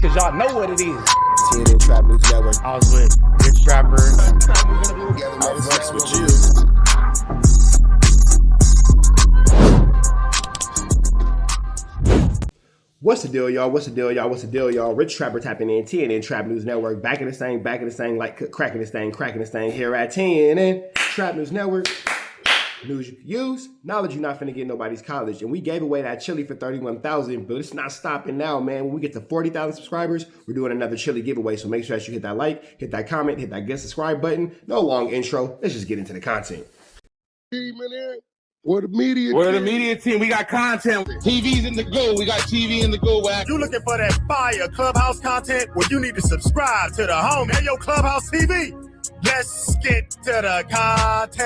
cause y'all know what it is. TNN Trap News Network. I was with Rich Trapper. I flex with you. What's the deal, y'all? What's the deal, y'all? What's the deal, y'all? Rich Trapper tapping in, TNN Trap News Network. Back in the same, like cracking this thing here at TNN Trap News Network. News you can use, knowledge you're not finna get nobody's college. And we gave away that chili for $31,000, but it's not stopping now, man. When we get to 40,000 subscribers, we're doing another chili giveaway. So make sure that you hit that like, hit that comment, hit that get subscribe button. No long intro. Let's just get into the content. We're the media team. We got content. TV's in the go. We got TV in the go, Wack. You looking for that fire Clubhouse content? Well, you need to subscribe to the home and your Clubhouse TV. Let's get to the content.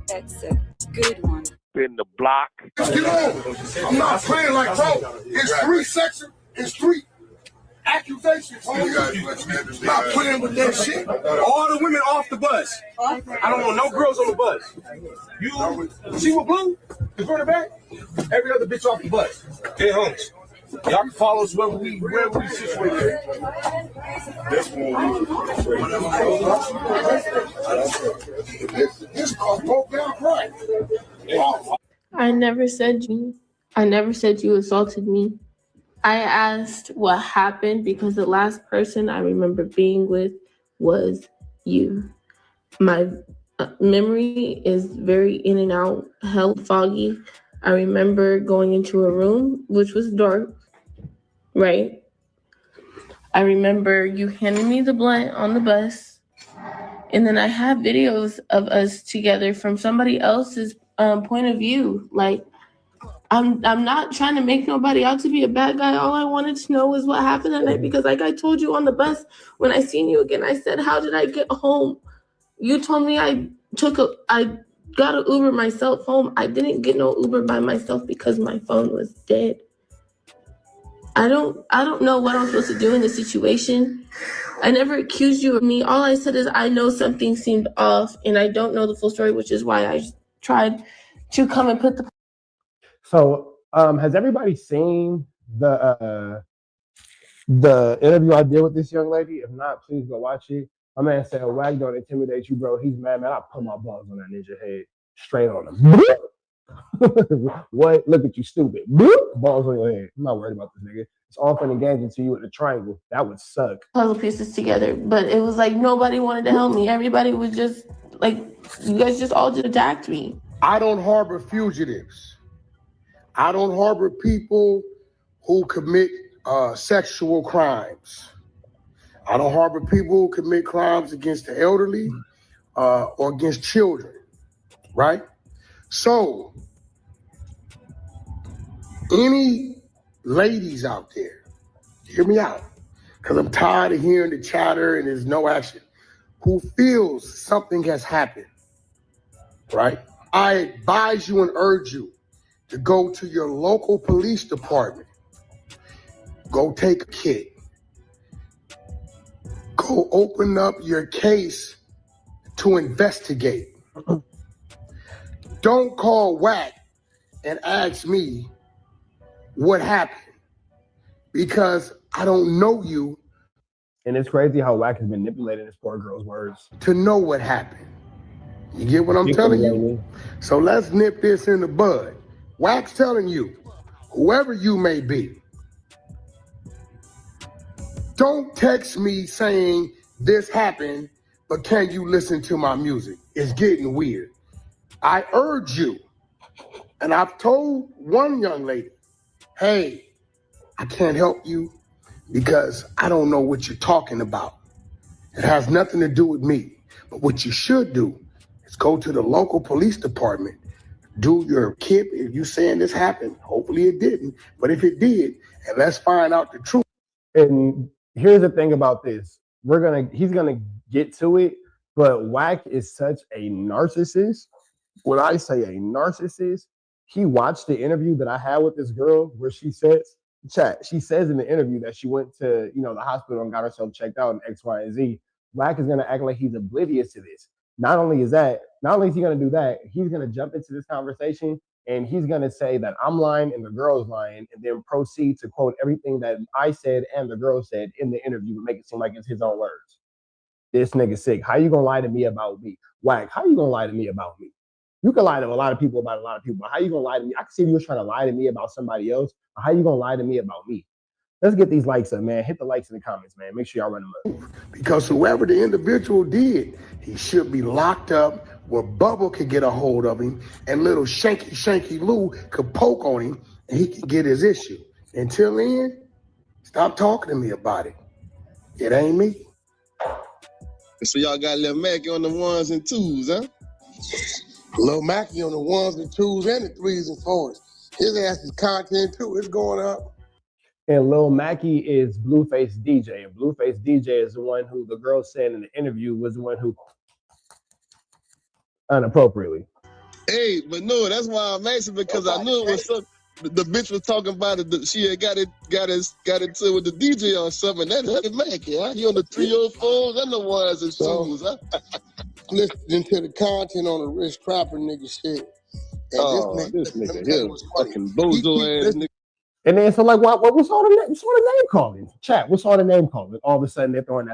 That's a good one. In the block. Get on. I'm not playing like bro. It's 3 sections. It's 3 accusations. Not playing with that shit. All the women off the bus. I don't want no girls on the bus. You see what Blue? In front of back? Every other bitch off the bus. They homies. Y'all can follow us wherever we situated. This car broke down right. I never said you assaulted me. I asked what happened because the last person I remember being with was you. My memory is very in and out, hell foggy. I remember going into a room which was dark, right? I remember you handing me the blunt on the bus, and then I have videos of us together from somebody else's point of view. Like, I'm not trying to make nobody out to be a bad guy. All I wanted to know was what happened that night, because like I told you on the bus, when I seen you again, I said, how did I get home? You told me I got an Uber myself home. I didn't get no Uber by myself because my phone was dead. I don't know what I'm supposed to do in this situation. I never accused you of me. All I said is I know something seemed off and I don't know the full story, which is why I tried to come and put the... So, has everybody seen the interview I did with this young lady? If not, please go watch it. My man said, Wack don't intimidate you, bro. He's mad, man. I put my balls on that ninja head straight on him. What? Look at you, stupid. Balls on your head. I'm not worried about this nigga. It's all fun and games until you with the triangle. That would suck. Puzzle pieces together, but it was like nobody wanted to help me. Everybody was just like, you guys just all just attacked me. I don't harbor fugitives. I don't harbor people who commit sexual crimes. I don't harbor people who commit crimes against the elderly or against children, right? So, any ladies out there, hear me out, because I'm tired of hearing the chatter and there's no action, who feels something has happened, right? I advise you and urge you to go to your local police department. Go take a kit. Go open up your case to investigate. Don't call Wack and ask me what happened, because I don't know you. And it's crazy how Wack has manipulated this poor girl's words to know what happened. You get what I'm telling you? So let's nip this in the bud. Wack's telling you, whoever you may be, don't text me saying this happened, but can you listen to my music? It's getting weird. I urge you, and I've told one young lady, hey, I can't help you because I don't know what you're talking about. It has nothing to do with me. But what you should do is go to the local police department, do your KIP. If you're saying this happened, hopefully it didn't, but if it did, and let's find out the truth. And here's the thing about this. He's gonna get to it, but Wack is such a narcissist. When I say a narcissist, he watched the interview that I had with this girl where she says in the interview that she went to, the hospital and got herself checked out and X, Y, and Z. Wack is gonna act like he's oblivious to this. Not only is he gonna do that, he's gonna jump into this conversation and he's gonna say that I'm lying and the girl's lying, and then proceed to quote everything that I said and the girl said in the interview and make it seem like it's his own words. This nigga sick. How you gonna lie to me about me? Wack, how you gonna lie to me about me? You can lie to a lot of people about a lot of people, but how you gonna lie to me? I can see if you were trying to lie to me about somebody else, but how you gonna lie to me about me? Let's get these likes up, man. Hit the likes in the comments, man. Make sure y'all run them up. Because whoever the individual did, he should be locked up where Bubba could get a hold of him and little Shanky Lou could poke on him and he could get his issue. Until then, stop talking to me about it. It ain't me. So y'all got Lil Mackey on the ones and twos, huh? Lil Mackey on the ones and twos and the threes and fours. His ass is content too. It's going up. And Lil Mackey is Blueface DJ. And Blueface DJ is the one who the girl said in the interview was the one who inappropriately. Hey, but no, that's why I'm asking, because I knew it was something. The bitch was talking about it. She had got into with the DJ or something. That's Lil Mackey, huh? He on the 304s and the ones and twos, huh? Listening to the content on the Rich Trapper nigga shit. And this nigga here, fucking bozo ass nigga. And then so like, what's all the name calling? Chat, what's all the name calling? All of a sudden they're throwing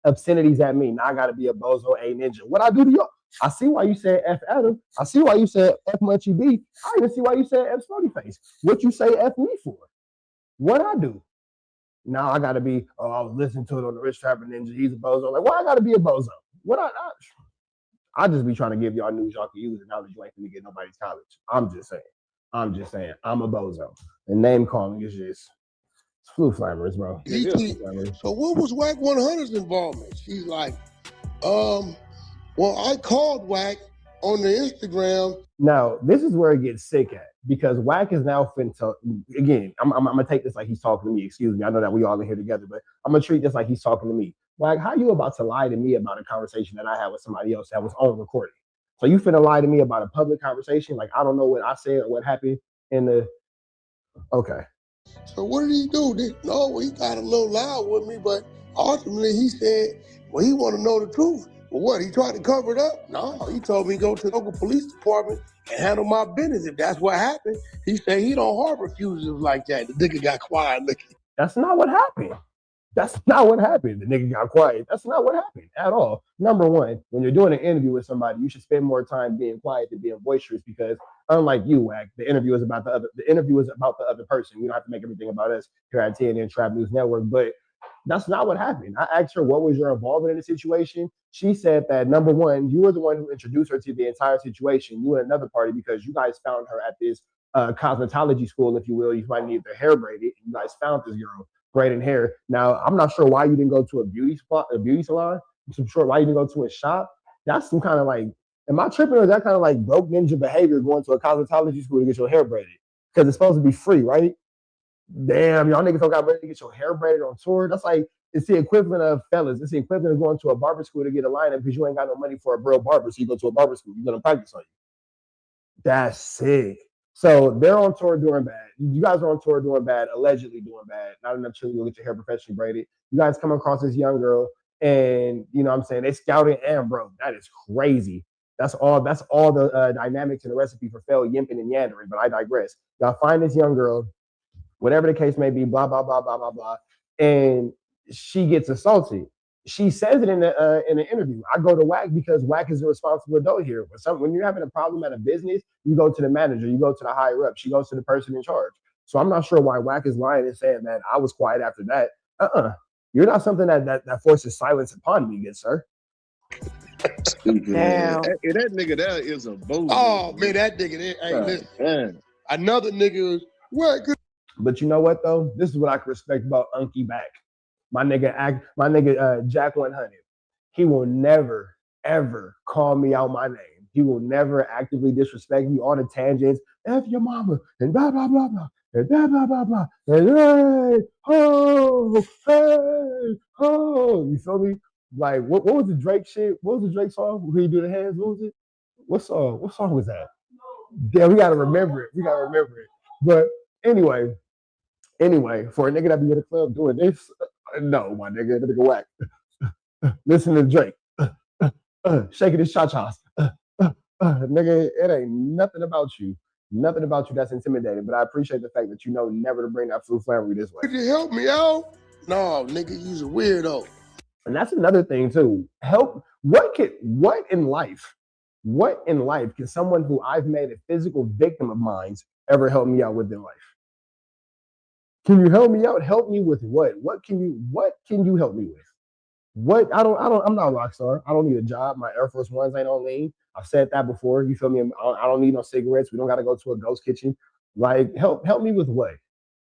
obscenities at me. Now I gotta be a bozo, a ninja. What I do to y'all? I see why you said F Adam. I see why you said F Munchy B. I even see why you said F Slutty Face. What you say F me for? What I do? Now I gotta be, I was listening to it on the Rich Trapper Ninja. He's a bozo. Like, why I gotta be a bozo? What I just be trying to give y'all news y'all can use and knowledge you ain't gonna get nobody's college. I'm just saying, I'm a bozo. And name calling is just flu flammers, bro. So what was WACK100's involvement? She's like, well, I called Wack on the Instagram. Now, this is where it gets sick at, because Wack is now finna, again, I'm gonna take this like he's talking to me. Excuse me. I know that we all in here together, but I'm gonna treat this like he's talking to me. Wack, how you about to lie to me about a conversation that I had with somebody else that was on recording? So you finna lie to me about a public conversation? Like, I don't know what I said or what happened in the, okay. So what did he do? No, he got a little loud with me, but ultimately he said, well, he want to know the truth. Well, what, he tried to cover it up? No, he told me to go to the local police department and handle my business. If that's what happened, he said he don't harbor fugitives like that. The nigga got quiet looking. That's not what happened. That's not what happened. The nigga got quiet. That's not what happened at all. Number one, when you're doing an interview with somebody, you should spend more time being quiet than being boisterous, because unlike you, Wack, the interview is about the other person. We don't have to make everything about us here at TNN Trap News Network, but that's not what happened. I asked her, what was your involvement in the situation? She said that, number one, you were the one who introduced her to the entire situation, you and another party, because you guys found her at this cosmetology school, if you will. You might need their hair braided. You guys found this girl braiding hair. Now, I'm not sure why you didn't go to a beauty salon. I'm sure why you didn't go to a shop. That's some kind of like, am I tripping, or is that kind of like broke ninja behavior, going to a cosmetology school to get your hair braided? Because it's supposed to be free, right? Damn, y'all niggas don't got money to get your hair braided on tour. That's like, it's the equivalent of, fellas, it's the equivalent of going to a barber school to get a lineup because you ain't got no money for a real barber. So you go to a barber school, you're gonna practice on you. That's sick. So they're on tour doing bad. You guys are on tour doing bad, allegedly doing bad. Not enough chilling, you'll get your hair professionally braided. You guys come across this young girl, and you know what I'm saying, they scouted and bro, that is crazy. That's all the dynamics and the recipe for failed yimping and yandering, but I digress. Y'all find this young girl, whatever the case may be, blah, blah, blah, blah, blah, blah, and she gets assaulted. She says it in the interview. I go to Wack because Wack is the responsible adult here. When you're having a problem at a business, you go to the manager, you go to the higher up. She goes to the person in charge. So I'm not sure why Wack is lying and saying that I was quiet after that. You're not something that forces silence upon me, good sir. Damn. Hey, that nigga there is a bozo. Oh man, that nigga there. Hey, listen. Another nigga is Wack. But you know what though? This is what I can respect about Unky Back. My nigga Jack 100. He will never, ever call me out my name. He will never actively disrespect me on the tangents. F your mama, and blah, blah, blah, blah, and blah, blah, blah, blah, and hey, oh, hey, oh. You feel me? Like, what was the Drake shit? What was the Drake song? Where he do the hands? What was it? What song was that? Yeah, we gotta remember it. But anyway, for a nigga that be at the club doing this, no, my nigga, that nigga Wack. Listen to Drake. Shaking his cha-chas. Nigga, it ain't nothing about you. Nothing about you that's intimidating, but I appreciate the fact that you know never to bring that flu flammery this way. Could you help me out? No, nigga, you's a weirdo. And that's another thing too. What in life can someone who I've made a physical victim of mine ever help me out with in life? Can you help me out? Help me with what? What can you help me with? What? I'm not a rock star. I don't need a job. My Air Force Ones ain't on lean. I've said that before. You feel me? I don't need no cigarettes. We don't got to go to a ghost kitchen. Like, help me with what?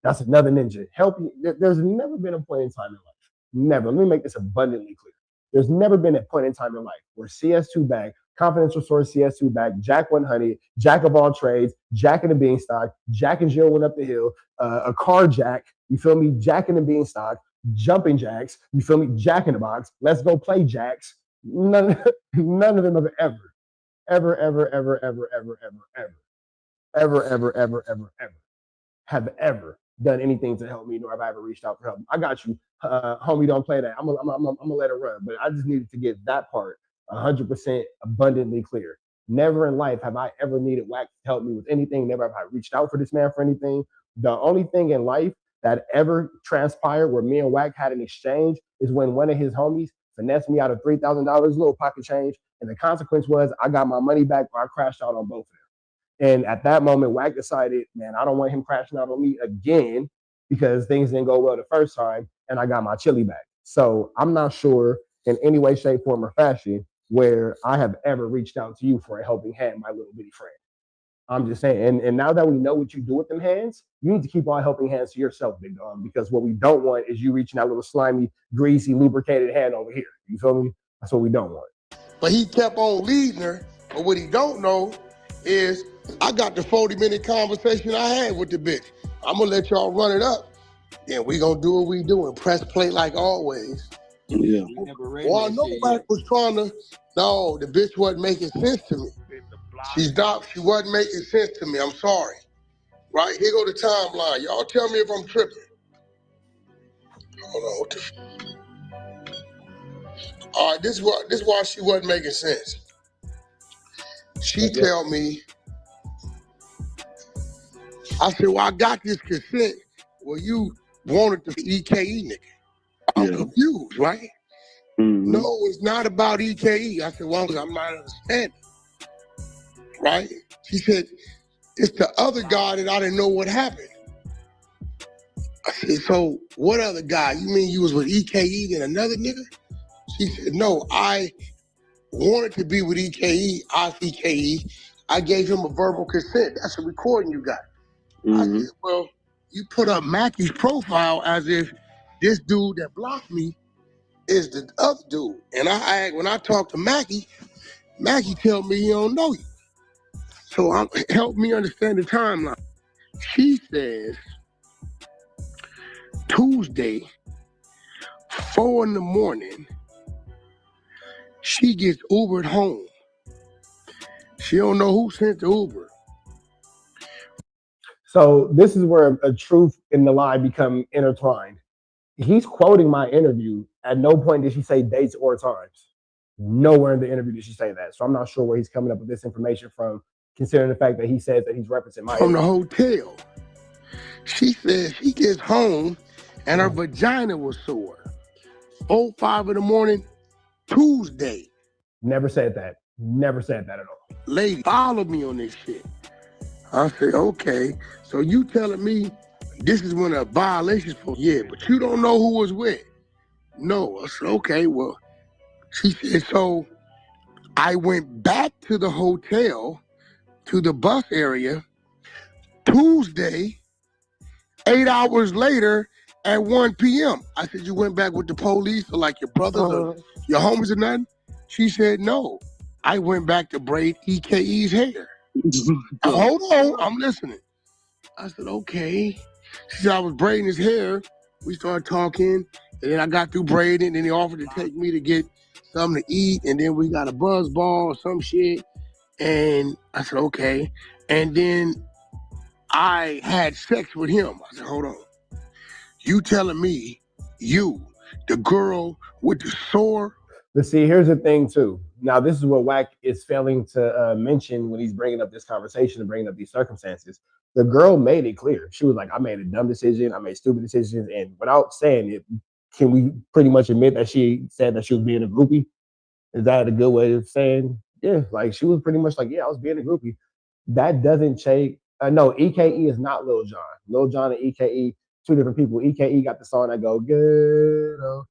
That's another ninja. Help me. There's never been a point in time in life. Never. Let me make this abundantly clear. There's never been a point in time in life where CS2 Back, confidential source CS2 Back, Jack100, Jack of all trades, Jack and the Beanstalk, Jack and Jill went up the hill, a car jack, you feel me? Jack and the Beanstalk, jumping jacks, you feel me? Jack in the Box, let's go play jacks. None of them have ever done anything to help me, nor have I ever reached out for help. I got you, homie. Don't play that. I'm gonna let it run. But I just needed to get that part 100% abundantly clear. Never in life have I ever needed Wack to help me with anything. Never have I reached out for this man for anything. The only thing in life that ever transpired where me and Wack had an exchange is when one of his homies finessed me out of $3,000, little pocket change, and the consequence was I got my money back, or I crashed out on both of them. And at that moment, Wack decided, man, I don't want him crashing out on me again because things didn't go well the first time, and I got my chili back. So I'm not sure in any way, shape, form, or fashion where I have ever reached out to you for a helping hand, my little bitty friend. I'm just saying. And now that we know what you do with them hands, you need to keep all helping hands to yourself, big dog, because what we don't want is you reaching that little slimy, greasy, lubricated hand over here. You feel me? That's what we don't want. But he kept on leading her. But what he don't know is I got the 40-minute conversation I had with the bitch. I'm going to let y'all run it up. Then we going to do what we do and press play like always. Yeah. Well, I know Wack was trying to, no, the bitch wasn't making sense to me. She wasn't making sense to me. I'm sorry. Right, here go the timeline. Y'all tell me if I'm tripping. Hold on. All right, this is why she wasn't making sense. She tell me, I said, well, I got this consent. Well, you wanted the EKE nigga. I'm confused, right? Mm-hmm. No, it's not about EKE. I said, well, I'm not understanding. Right? She said, it's the other guy that I didn't know what happened. I said, so what other guy? You mean you was with EKE and another nigga? She said, no, I wanted to be with EKE, EKE. I gave him a verbal consent. That's a recording you got. I said, well, you put up Mackie's profile as if this dude that blocked me is the other dude. And when I talk to Mackie tell me he don't know you. So help me understand the timeline. She says Tuesday, 4 a.m, she gets Ubered home. She don't know who sent the Uber. So this is where a truth and the lie become intertwined. He's quoting my interview. At no point did she say dates or times. Nowhere in the interview did she say that. So I'm not sure where he's coming up with this information from, considering the fact that he says that he's referencing my from the hotel. She says she gets home and her vagina was sore. 5 a.m, Tuesday. Never said that. Never said that at all. Lady, follow me on this shit. I said, okay. So you telling me this is when a violation's for? Yeah, but you don't know who was with. No. I said, okay, well. She said, so I went back to the hotel, to the bus area, Tuesday, 8 hours later at 1 p.m. I said, you went back with the police or like your brothers or your homies or nothing? She said, no. I went back to braid EKE's hair. Hold on, I'm listening. I said, okay. She said, I was braiding his hair. We started talking, and then I got through braiding, and then he offered to take me to get something to eat, and then we got a buzz ball or some shit. And I said, okay. And then I had sex with him. I said, hold on. You telling me you, the girl with the sore? But see, here's the thing too. Now, this is what Wack is failing to mention when he's bringing up this conversation and bringing up these circumstances. The girl made it clear. She was like, I made a dumb decision. I made stupid decisions. And without saying it, can we pretty much admit that she said that she was being a groupie? Is that a good way of saying? Yeah, like she was pretty much like, yeah, I was being a groupie. That doesn't change. No, EKE is not Lil Jon. Lil Jon and EKE, two different people. EKE got the song that go, ghetto,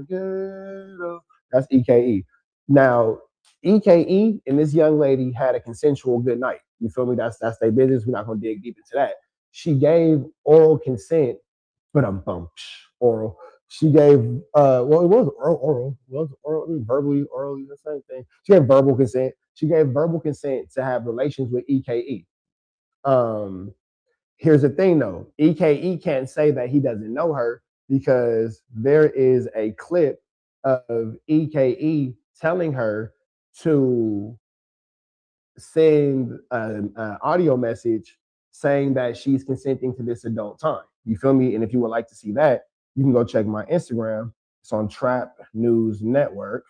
ghetto. That's EKE. Now, EKE and this young lady had a consensual good night. You feel me? That's their business. We're not going to dig deep into that. She gave oral consent, but oral. She gave well, it was oral. It was oral, verbally, orally, the same thing. She gave verbal consent. She gave verbal consent to have relations with EKE. Here's the thing though, EKE can't say that he doesn't know her because there is a clip of EKE telling her to send an audio message saying that she's consenting to this adult time. You feel me? And if you would like to see that, you can go check my Instagram. It's on Trap News Network.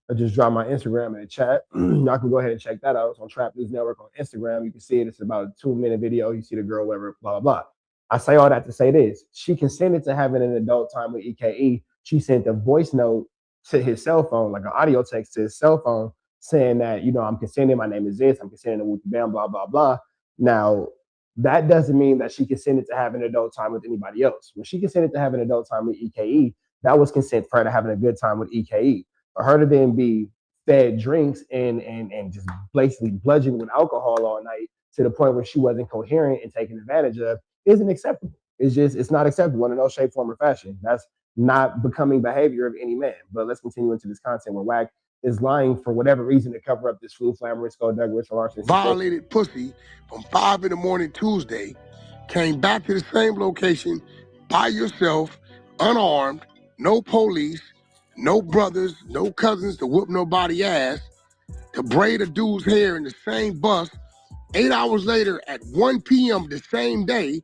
I just dropped my Instagram in the chat. Y'all can go ahead and check that out. It's on Trap News Network on Instagram. You can see it. It's about a 2-minute video. You see the girl, whatever, blah, blah, blah. I say all that to say this. She consented to having an adult time with EKE. She sent a voice note to his cell phone, like an audio text to his cell phone, saying that, you know, I'm consenting. My name is this. I'm consenting to Whoopie Bam, blah, blah, blah. Now, that doesn't mean that she consented to having an adult time with anybody else. When she consented to having an adult time with EKE, that was consent for her to having a good time with EKE. For her to then be fed drinks and just basically bludgeoned with alcohol all night to the point where she wasn't coherent and taken advantage of isn't acceptable. It's not acceptable in no shape, form, or fashion. That's not becoming behavior of any man. But let's continue into this content where Wack is lying for whatever reason to cover up this flu, flammaric, skullduggery, larceny. Violated pussy from 5 a.m. Tuesday, came back to the same location by yourself, unarmed, no police, no brothers, no cousins to whoop nobody ass, to braid a dude's hair in the same bus 8 hours later at 1 p.m. the same day,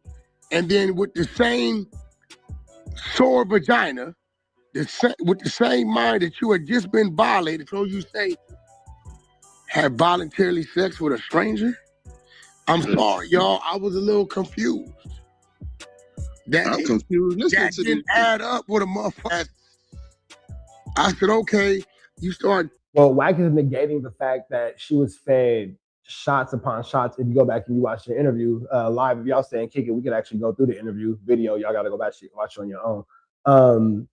and then with the same sore vagina, with the same mind that you had just been violated, so you say, have voluntarily sex with a stranger? I'm sorry, y'all. I was a little confused. I'm confused. That didn't add up with a motherfucker. I said, okay, you start. Well, Wack is negating the fact that she was fed shots upon shots. If you go back and you watch the interview live, if y'all saying kick it, we could actually go through the interview video. Y'all got to go back and watch it on your own.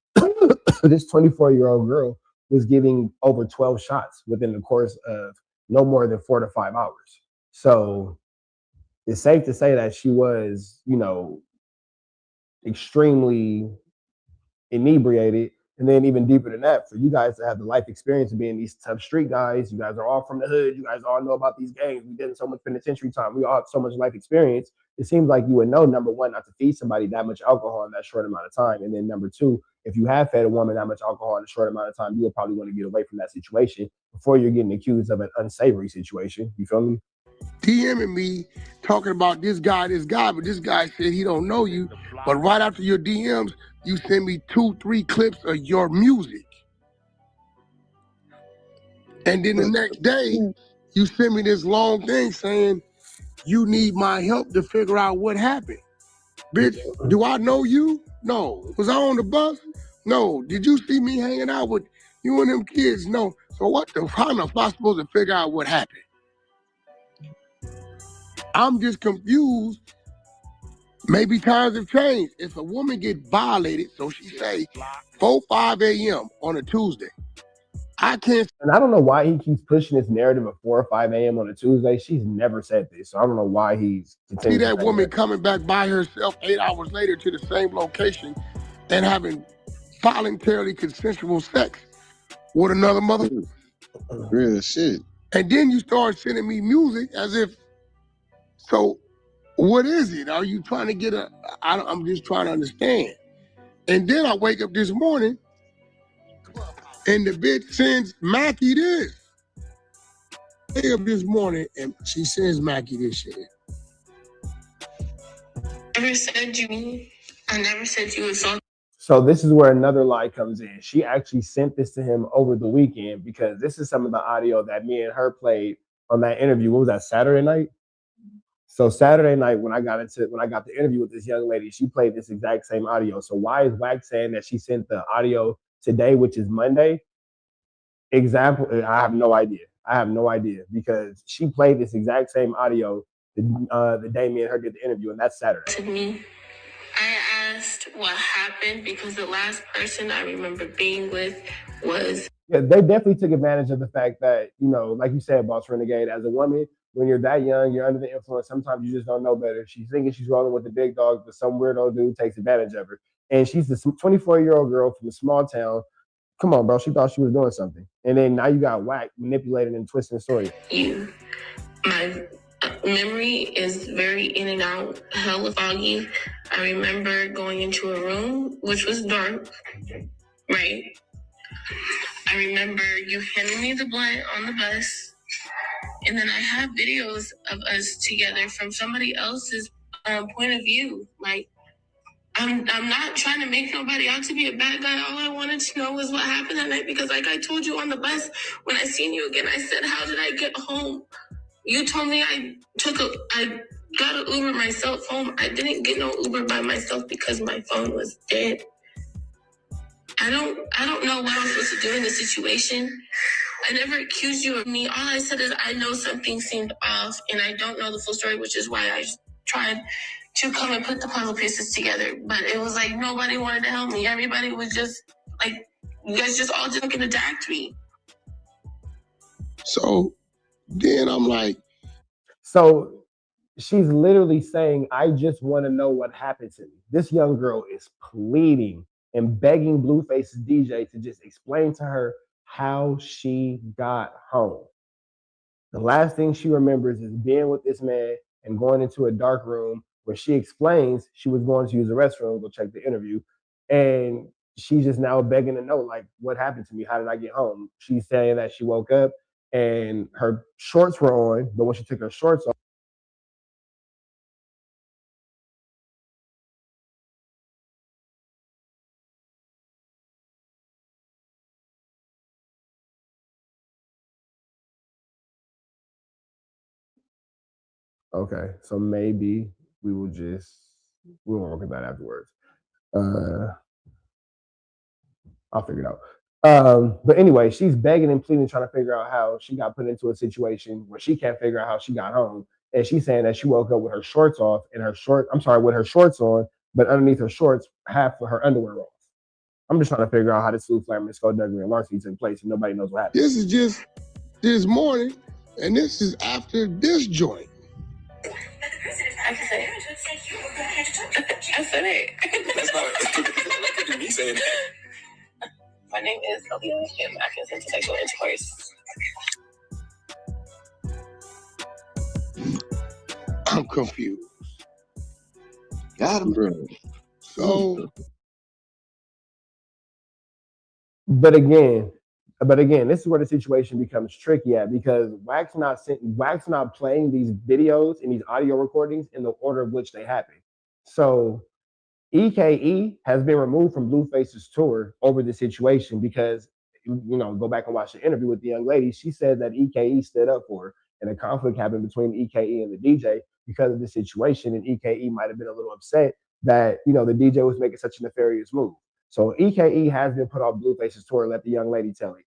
This 24-year-old girl was giving over 12 shots within the course of no more than 4 to 5 hours. So it's safe to say that she was, you know, extremely inebriated. And then even deeper than that, for you guys to have the life experience of being these tough street guys, you guys are all from the hood. You guys all know about these gangs. We did so much penitentiary time. We all have so much life experience. It seems like you would know, number one, not to feed somebody that much alcohol in that short amount of time. And then number two, if you have fed a woman that much alcohol in a short amount of time, you will probably want to get away from that situation before you're getting accused of an unsavory situation. You feel me? DMing me, talking about this guy, but this guy said he don't know you. But right after your DMs, you send me 2-3 clips of your music. And then the next day, you send me this long thing saying, you need my help to figure out what happened. Bitch, do I know you? No. Was I on the bus? No. Did you see me hanging out with you and them kids? No. So how am I supposed to figure out what happened? I'm just confused. Maybe times have changed. If a woman get violated, so she say 4-5 a.m. on a Tuesday, I can't. And I don't know why he keeps pushing this narrative of 4 or 5 a.m. on a Tuesday. She's never said this, so I don't know why he's see that woman coming back by herself 8 hours later to the same location and having voluntarily consensual sex with another motherfucker. Real shit. And then you start sending me music as if. So, what is it? Are you trying to get I'm just trying to understand. And then I wake up this morning and the bitch sends Mackie this. I wake up this morning and she sends Mackie this shit. I never said you assaulted. So this is where another lie comes in. She actually sent this to him over the weekend because this is some of the audio that me and her played on that interview. What was that, Saturday night? So Saturday night when I got the interview with this young lady, she played this exact same audio. So why is Wack saying that she sent the audio today, which is Monday? Example, I have no idea. I have no idea because she played this exact same audio the day me and her did the interview, and that's Saturday. To me, I asked what happened because the last person I remember being with was. Yeah, they definitely took advantage of the fact that, you know, like you said, Boss Renegade, as a woman, when you're that young, you're under the influence, sometimes you just don't know better. She's thinking she's rolling with the big dogs, but some weirdo dude takes advantage of her. And she's this 24-year-old girl from a small town. Come on, bro. She thought she was doing something. And then now you got Wack manipulating and twisting the story. My memory is very in and out, hella foggy. I remember going into a room, which was dark, right? I remember you handing me the blunt on the bus. And then I have videos of us together from somebody else's point of view. Like, I'm not trying to make nobody out to be a bad guy. All I wanted to know was what happened that night because, like I told you on the bus, when I seen you again, I said, how did I get home? You told me I got an Uber myself home. I didn't get no Uber by myself because my phone was dead. I don't know what I'm supposed to do in this situation. I never accused you of me. All I said is I know something seemed off and I don't know the full story, which is why I tried to come and put the puzzle pieces together. But it was like nobody wanted to help me. Everybody was just like, you guys just all just looking attacked me. So then I'm like, so she's literally saying, I just want to know what happened to me. This young girl is pleading and begging Blueface's DJ to just explain to her how she got home. The last thing she remembers is being with this man and going into a dark room where she explains she was going to use the restroom, go check the interview. And she's just now begging to know, like, what happened to me? How did I get home? She's saying that she woke up and her shorts were on, but when she took her shorts off, okay, so maybe we won't work with that afterwards. I'll figure it out. But anyway, she's begging and pleading, trying to figure out how she got put into a situation where she can't figure out how she got home. And she's saying that she woke up with her shorts off and with her shorts on, but underneath her shorts, half of her underwear off. I'm just trying to figure out how this Flu Flame, Skullduggery, and Larceny took place, and nobody knows what happened. this is just this morning, and this is after this joint. I said it. That's not me saying that. My name is Olivia, and I consent to sexual intercourse. I'm confused. Got him, bro. So But again, this is where the situation becomes tricky at because Wack's not playing these videos and these audio recordings in the order of which they happen. So EKE has been removed from Blueface's tour over the situation because, you know, go back and watch the interview with the young lady. She said that EKE stood up for her and a conflict happened between EKE and the DJ because of the situation. And EKE might have been a little upset that, you know, the DJ was making such a nefarious move. So EKE has been put off Blueface's tour. Let the young lady tell it.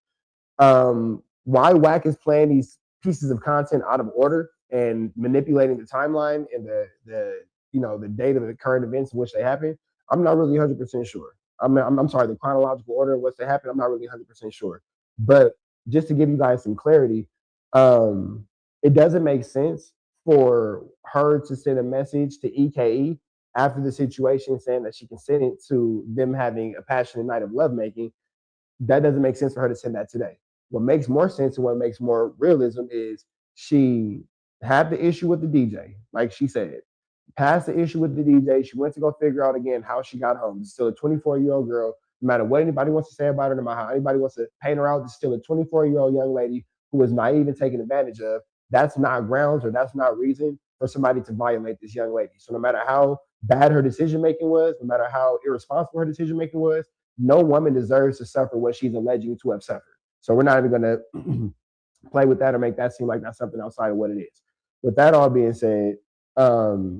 Why Wack is playing these pieces of content out of order and manipulating the timeline and the date of the current events in which they happen, I'm not really 100% sure. I'm sorry, the chronological order of what's to happen, I'm not really 100% sure. But just to give you guys some clarity, it doesn't make sense for her to send a message to EKE after the situation saying that she consented to them having a passionate night of lovemaking. That doesn't make sense for her to send that today. What makes more sense and what makes more realism is she had the issue with the DJ, like she said, passed the issue with the DJ. She went to go figure out again how she got home. She's still a 24-year-old girl. No matter what anybody wants to say about her, no matter how anybody wants to paint her out, she's still a 24-year-old young lady who was naive and taken advantage of. That's not grounds or that's not reason for somebody to violate this young lady. So no matter how bad her decision making was, no matter how irresponsible her decision making was, no woman deserves to suffer what she's alleging to have suffered. So we're not even going to play with that or make that seem like that's something outside of what it is. With that all being said,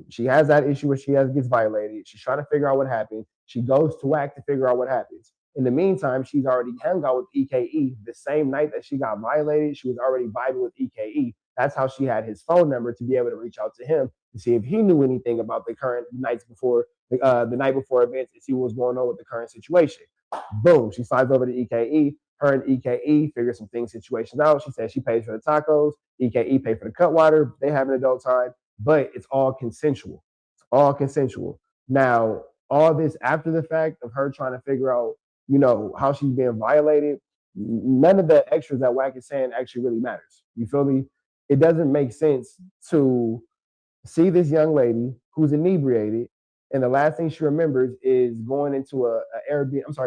she has that issue where gets violated. She's trying to figure out what happened. She goes to WACK to figure out what happens. In the meantime, she's already hung out with EKE the same night that she got violated. She was already vibing with EKE. That's how she had his phone number to be able to reach out to him to see if he knew anything about the current nights before the night before events and see what was going on with the current situation. Boom, she slides over to EKE. Her and EKE figure some things, situations out. She says she pays for the tacos. EKE pay for the cut water. They have an adult time, but it's all consensual. It's all consensual. Now, all this after the fact of her trying to figure out, how she's being violated, none of the extras that Wack is saying actually really matters. You feel me? It doesn't make sense to see this young lady who's inebriated, and the last thing she remembers is going into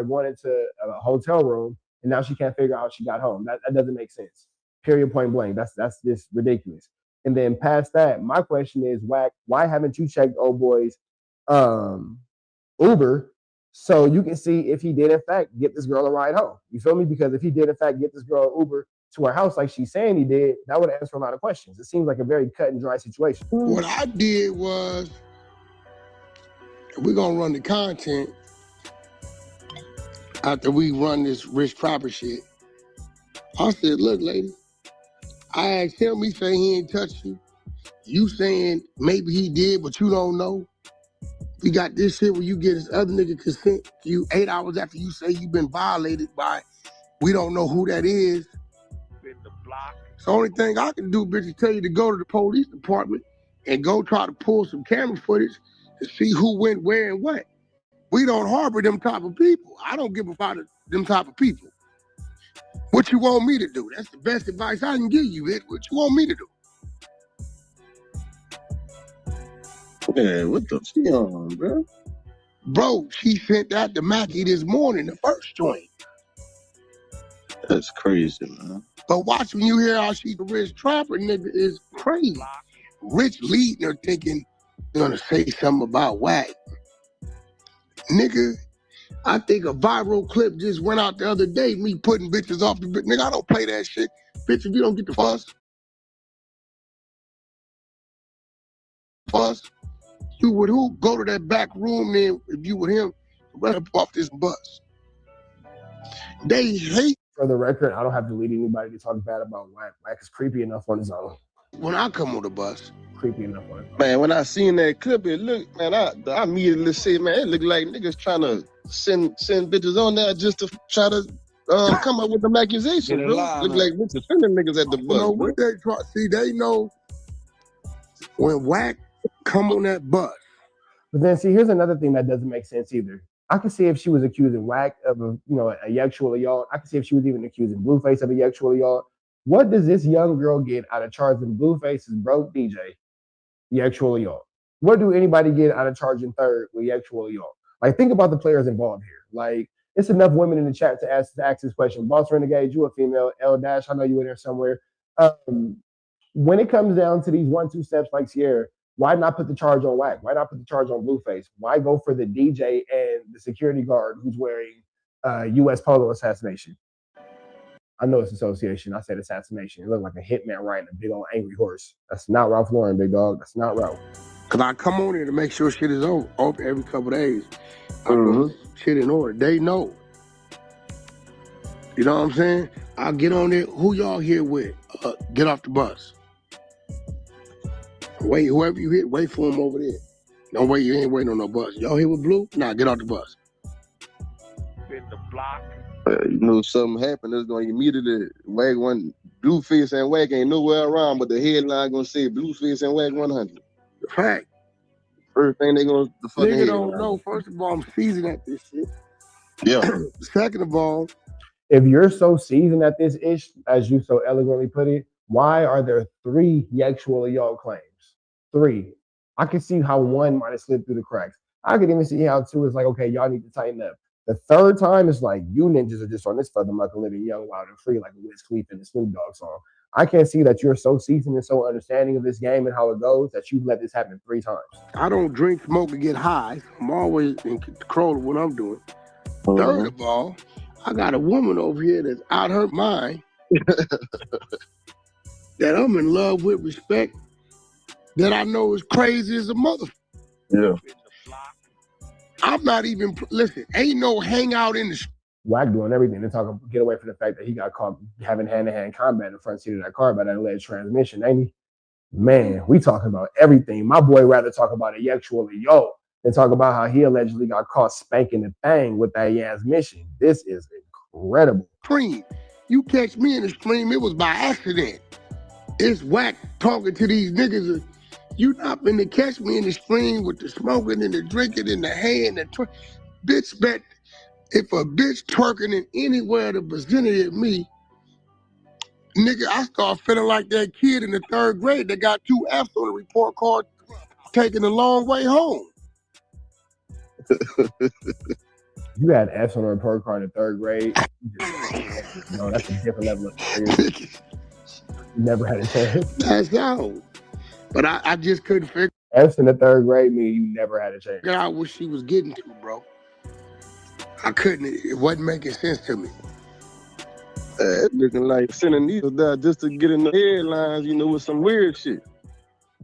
going into a hotel room, and now she can't figure out how she got home. That doesn't make sense. Period, point blank. That's just ridiculous. And then past that, my question is, Wack, why haven't you checked old boy's Uber so you can see if he did in fact get this girl a ride home? You feel me? Because if he did in fact get this girl an Uber to her house like she's saying he did, that would answer a lot of questions. It seems like a very cut and dry situation. What I did was, we're gonna run the content after we run this Rich Trapper shit. I said, look, lady, I asked him, he say he ain't touched you. You saying maybe he did, but you don't know. We got this shit where you get this other nigga consent to you 8 hours after you say you've been violated by, we don't know who that is. It's the only thing I can do, bitch, is tell you to go to the police department and go try to pull some camera footage to see who went where and what. We don't harbor them type of people. I don't give a fuck about them type of people. What you want me to do? That's the best advice I can give you, bitch. What you want me to do? Yeah, what the fuck on, bro? Bro, she sent that to Mackie this morning, the first joint. That's crazy, man. But watch when you hear how she the Rich Trapper, nigga, is crazy. Rich leading her thinking they're gonna say something about Wack. Nigga, I think a viral clip just went out the other day, me putting bitches off the bitch. Nigga, I don't play that shit. Bitch, if you don't get the fuss, you with who? Go to that back room then, if you with him, run up off this bus. They hate. For the record, I don't have to lead anybody to talk bad about Wack. Wack is creepy enough on his own. When I come on the bus. Creepy enough on his own. Man, when I seen that clip, it looked, man, I immediately said, man, it looked like niggas trying to send bitches on there just to try to come up with them accusations, bro. Look like bitches sending niggas at the bus. You know what they try? See, they know when Wack come on that bus. But then, see, here's another thing that doesn't make sense either. I could see if she was accusing Wack of a sexual assault. I could see if she was even accusing Blueface of a sexual assault. What does this young girl get out of charging Blueface's broke DJ sexual assault? What do anybody get out of charging Third with sexual assault? Like, think about the players involved here. Like, it's enough women in the chat to ask this question. Boss Renegade, you a female. L Dash, I know you in there somewhere. When it comes down to these 1-2 steps like Sierra, why not put the charge on Wack? Why not put the charge on Blueface? Why go for the DJ and the security guard who's wearing U.S. polo assassination? I know it's association. I said assassination. It looked like a hitman riding a big old angry horse. That's not Ralph Lauren, big dog. That's not Ralph. Because I come on here to make sure shit is over every couple of days. Shit in order. They know. You know what I'm saying? I'll get on there. Who y'all here with? Get off the bus. Wait, whoever you hit, wait for him over there. Don't wait, you ain't waiting on no bus. Y'all here with Blue? Nah, get off the bus. In the block. You know, if something happened, it's going to immediately Wack one. Blueface and Wack ain't nowhere around, but the headline going to say Blueface and WACK100. Fact. First thing they going to fucking Nigga don't know. First of all, I'm seasoned at this shit. Yeah. Second of all, if you're so seasoned at this ish, as you so elegantly put it, why are there 3 sexual assault claims? 3. I can see how 1 might have slipped through the cracks. I could even see how 2 is like, okay, y'all need to tighten up. The 3rd time is like, you ninjas are just on this for the muck of living young, wild, and free, like a Wiz Khalifa in the Snoop Dogg song. I can't see that you're so seasoned and so understanding of this game and how it goes that you've let this happen 3 times. I don't drink, smoke, and get high. I'm always in control of what I'm doing. Third of all, I got a woman over here that's out her mind that I'm in love with, respect, that I know is crazy as a mother. Yeah. I'm not even, listen, ain't no hangout in the street. Wack doing everything to get away from the fact that he got caught having hand-to-hand combat in the front seat of that car by that alleged transmission, ain't he? Man, we talking about everything. My boy rather talk about it actually, than talk about how he allegedly got caught spanking the thing with that transmission. This is incredible. Stream. You catch me in the stream, it was by accident. It's Wack talking to these niggas. You not finna catch me in the stream with the smoking and the drinking and the hand and bitch bet. If a bitch twerking in anywhere in the vicinity of me, nigga, I start feeling like that kid in the 3rd grade that got 2 F's on the report card taking a long way home. You had F's on the report card in 3rd grade. No, that's a different level of experience. You never had a chance. That's how. But I just couldn't figure F's in the 3rd grade mean you never had a chance. out what she was getting to, bro. I couldn't. It wasn't making sense to me. It's looking like sending these down just to get in the headlines, with some weird shit.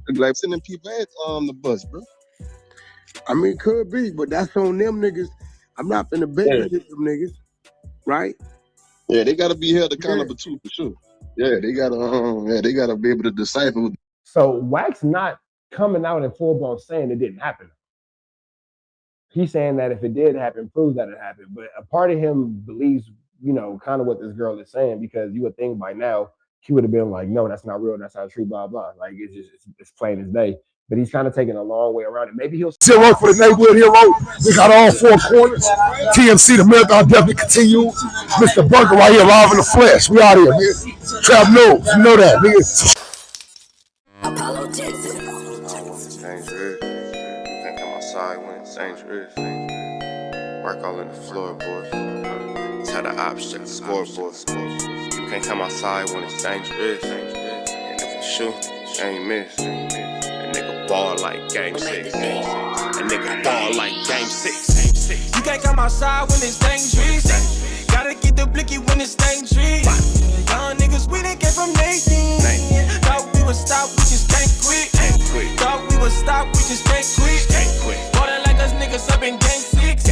Look like sending people on the bus, bro. I mean, could be, but that's on them niggas. I'm not finna babysit them niggas, right? Yeah, they gotta be held accountable too, for sure. Yeah, they gotta be able to decipher. So Wack's not coming out and full-blown saying it didn't happen. He's saying that if it did happen, proves that it happened. But a part of him believes, kind of what this girl is saying, because you would think by now he would have been like, no, that's not real, that's not true, blah, blah. Like, it's plain as day. But he's kind of taking a long way around it. Maybe he'll still work for the neighborhood hero. We got all 4 corners. TMC, the marathon definitely continues. Mr. Burger right here, live in the flesh. We out here, man. Trap knows, you know that, nigga. Apollo Texas. Dangerous. Can't come outside when it's dangerous. Work all in the floorboard. Tell the ops check the scoreboard. You can't come outside when it's dangerous. And if you shoot, you ain't miss. A nigga ball like game 6. A nigga ball like game 6. You can't come outside when it's dangerous. Gotta get the blicky when it's dangerous. Young niggas, we done came from Nathan. Thought we would stop, we just can't quit. Thought we would stop, we just can't quit. Ballin' like us niggas up in game 6.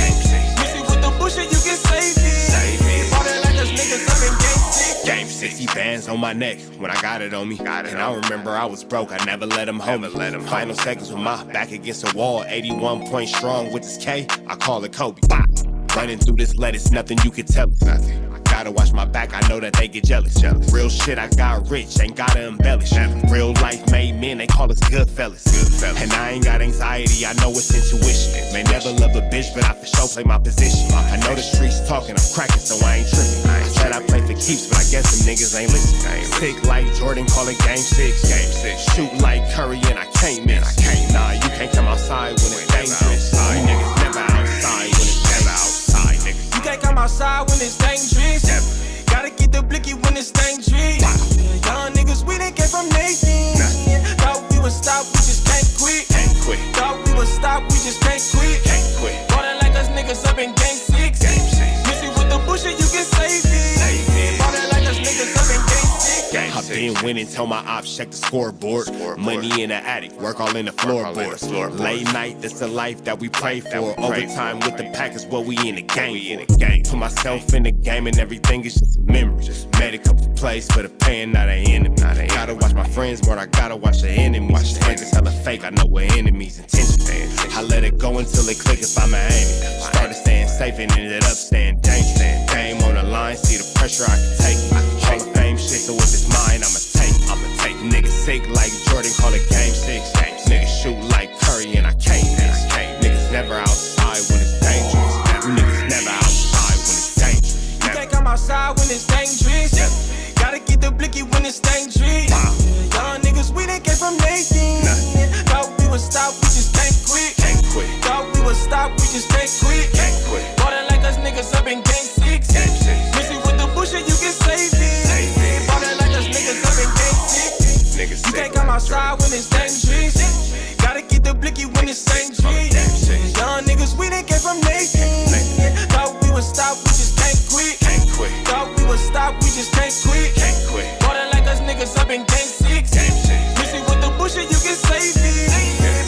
Missy with the bush and you can save it. Ballin' like us niggas up in game 6. Game 60 bands on my neck when I got it on me. And I remember I was broke, I never let them hold me. Final seconds with my back against the wall. 81 point strong with this K, I call it Kobe. Running through this lettuce, nothing you can tell us. Gotta watch my back, I know that they get jealous. Real shit, I got rich, ain't gotta embellish. Real life made men, they call us good fellas. And I ain't got anxiety, I know it's intuition. May never love a bitch, but I for sure play my position. I know the streets talking, I'm cracking, so I ain't tripping. I said I play for keeps, but I guess them niggas ain't listening. Sick like Jordan, call it game 6. Shoot like Curry, and I can't miss. Nah, you can't come outside when it's dangerous. You niggas never outside when it's outside, nigga. You can't come outside when it's dangerous. Gotta get the blicky when it's dangerous. Young niggas, we done came from Nathan. Thought we would stop, we just can't quit. Thought we would stop, we just can't quit. Ballin' like us niggas up in game 6. Missy with the bush and you can save it. Ballin' like us niggas up in game 6. I've been winning, tell my ops check the scoreboard. Money in the attic, work all in the floorboard. Late night, that's the life that we pray for. Overtime with the pack is what we in the game for. Put myself in the game and everything is just a memory. Made a couple plays for the pain, not an enemy. Gotta watch my friends more, I gotta watch the enemies. Fake is hella fake, I know what enemies intentions. I let it go until it click if I'm aiming. Started staying safe and ended up staying dangerous. Game on the line, see the pressure I can take. Hall of Fame shit, so if it's mine, I'ma take. Niggas sick like Jordan, call it game 6. Niggas shoot like Curry and I can't miss. Niggas never outside when it's dangerous. Niggas never outside when it's dangerous. You can't come outside when it's dangerous. Gotta get the blicky when it's dangerous. Young niggas, we done came from Nathan. Thought we would stop, we just can't quit. Thought we would stop, we just can't quit. Ballin' like us niggas up in game 6. Missy with the bush and you can save it. Ballin' like us niggas up in Niggas You can't come outside when it's dangerous. Gotta get the blicky when it's dangerous. Young niggas, we done came from Nathan. Thought we would stop, we just can't quit. Thought we would stop, we just can't quit. Ballin' like us niggas up in game 6. Miss me with the bullshit, you can save me.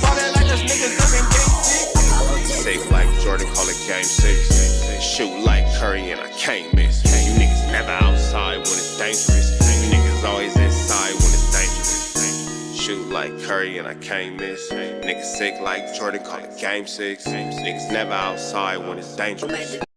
Ballin' like us niggas up in game 6. Sick like Jordan, call it game 6. Shoot like Curry and I can't miss. You niggas never outside when it's dangerous. You niggas always inside when it's dangerous. Shoot like Curry and I can't miss. Niggas sick like Jordan, call it game 6. Niggas never outside when it's dangerous.